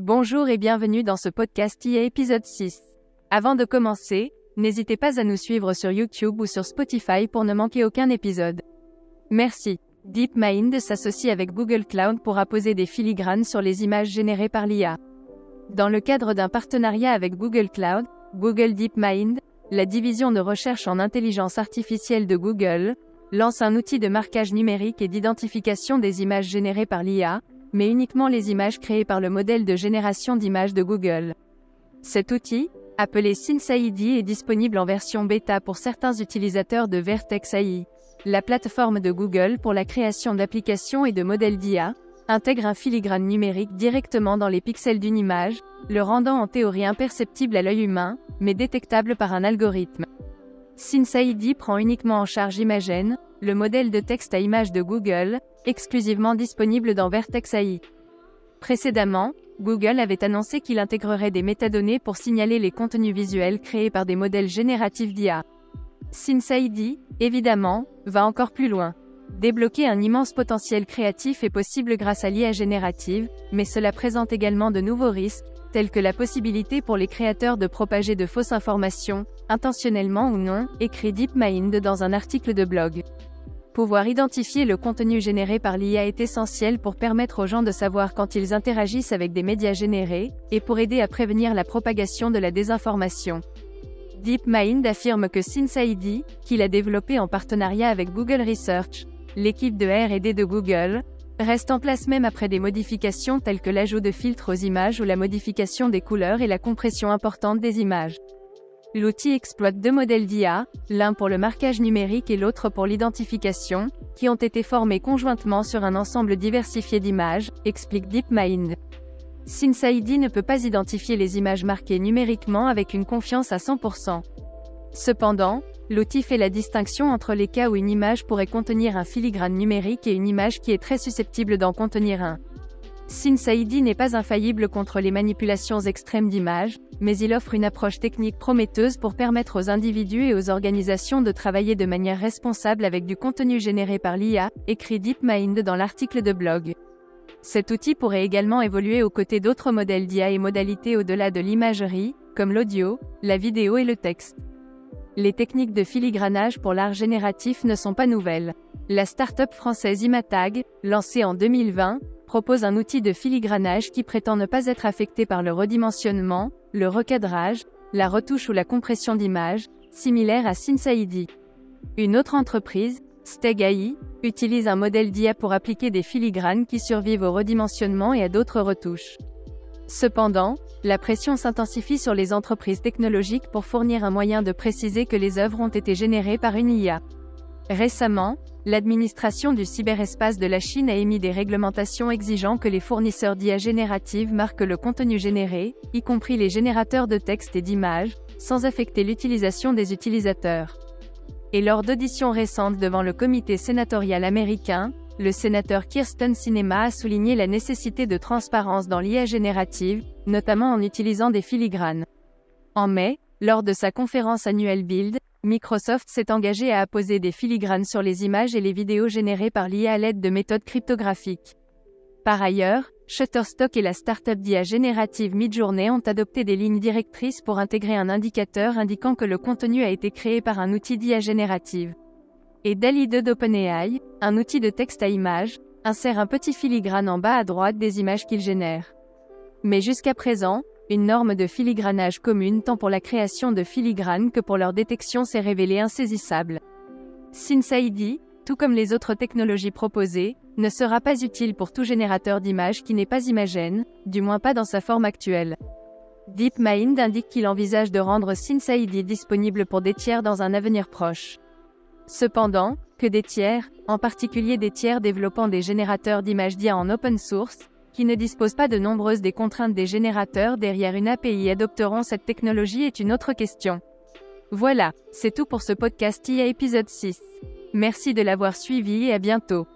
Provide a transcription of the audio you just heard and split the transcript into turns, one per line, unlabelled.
Bonjour et bienvenue dans ce podcast IA épisode 6. Avant de commencer, n'hésitez pas à nous suivre sur YouTube ou sur Spotify pour ne manquer aucun épisode. Merci. DeepMind s'associe avec Google Cloud pour apposer des filigranes sur les images générées par l'IA. Dans le cadre d'un partenariat avec Google Cloud, Google DeepMind, la division de recherche en intelligence artificielle de Google, lance un outil de marquage numérique et d'identification des images générées par l'IA, mais uniquement les images créées par le modèle de génération d'images de Google. Cet outil, appelé SenseID, est disponible en version bêta pour certains utilisateurs de Vertex AI. La plateforme de Google pour la création d'applications et de modèles d'IA intègre un filigrane numérique directement dans les pixels d'une image, le rendant en théorie imperceptible à l'œil humain, mais détectable par un algorithme. SenseID prend uniquement en charge Imagen, le modèle de texte à image de Google, exclusivement disponible dans Vertex AI. Précédemment, Google avait annoncé qu'il intégrerait des métadonnées pour signaler les contenus visuels créés par des modèles génératifs d'IA. SenseID, évidemment, va encore plus loin. Débloquer un immense potentiel créatif est possible grâce à l'IA générative, mais cela présente également de nouveaux risques, tels que la possibilité pour les créateurs de propager de fausses informations, intentionnellement ou non, écrit DeepMind dans un article de blog. Pouvoir identifier le contenu généré par l'IA est essentiel pour permettre aux gens de savoir quand ils interagissent avec des médias générés, et pour aider à prévenir la propagation de la désinformation. DeepMind affirme que SenseID, qu'il a développé en partenariat avec Google Research, l'équipe de R&D de Google, reste en place même après des modifications telles que l'ajout de filtres aux images ou la modification des couleurs et la compression importante des images. L'outil exploite deux modèles d'IA, l'un pour le marquage numérique et l'autre pour l'identification, qui ont été formés conjointement sur un ensemble diversifié d'images, explique DeepMind. SenseID ne peut pas identifier les images marquées numériquement avec une confiance à 100%. Cependant, l'outil fait la distinction entre les cas où une image pourrait contenir un filigrane numérique et une image qui est très susceptible d'en contenir un. SenseID n'est pas infaillible contre les manipulations extrêmes d'images, mais il offre une approche technique prometteuse pour permettre aux individus et aux organisations de travailler de manière responsable avec du contenu généré par l'IA, écrit DeepMind dans l'article de blog. Cet outil pourrait également évoluer aux côtés d'autres modèles d'IA et modalités au-delà de l'imagerie, comme l'audio, la vidéo et le texte. Les techniques de filigranage pour l'art génératif ne sont pas nouvelles. La start-up française Imatag, lancée en 2020, propose un outil de filigranage qui prétend ne pas être affecté par le redimensionnement, le recadrage, la retouche ou la compression d'images, similaire à SenseID. Une autre entreprise, Steg AI, utilise un modèle d'IA pour appliquer des filigranes qui survivent au redimensionnement et à d'autres retouches. Cependant, la pression s'intensifie sur les entreprises technologiques pour fournir un moyen de préciser que les œuvres ont été générées par une IA. Récemment, l'administration du cyberespace de la Chine a émis des réglementations exigeant que les fournisseurs d'IA générative marquent le contenu généré, y compris les générateurs de texte et d'images, sans affecter l'utilisation des utilisateurs. Et lors d'auditions récentes devant le comité sénatorial américain, le sénateur Kyrsten Sinema a souligné la nécessité de transparence dans l'IA générative, notamment en utilisant des filigranes. En mai, lors de sa conférence annuelle Build, Microsoft s'est engagé à apposer des filigranes sur les images et les vidéos générées par l'IA à l'aide de méthodes cryptographiques. Par ailleurs, Shutterstock et la start-up d'IA générative Midjourney ont adopté des lignes directrices pour intégrer un indicateur indiquant que le contenu a été créé par un outil d'IA générative. Et DALL-E 2 d'OpenAI, un outil de texte à image, insère un petit filigrane en bas à droite des images qu'il génère. Mais jusqu'à présent, une norme de filigranage commune tant pour la création de filigranes que pour leur détection s'est révélée insaisissable. SenseID, tout comme les autres technologies proposées, ne sera pas utile pour tout générateur d'images qui n'est pas Imagen, du moins pas dans sa forme actuelle. DeepMind indique qu'il envisage de rendre SenseID disponible pour des tiers dans un avenir proche. Cependant, que des tiers, en particulier des tiers développant des générateurs d'images d'IA en open source, qui ne disposent pas de nombreuses des contraintes des générateurs derrière une API adopteront cette technologie est une autre question. Voilà, c'est tout pour ce podcast IA épisode 6. Merci de l'avoir suivi et à bientôt.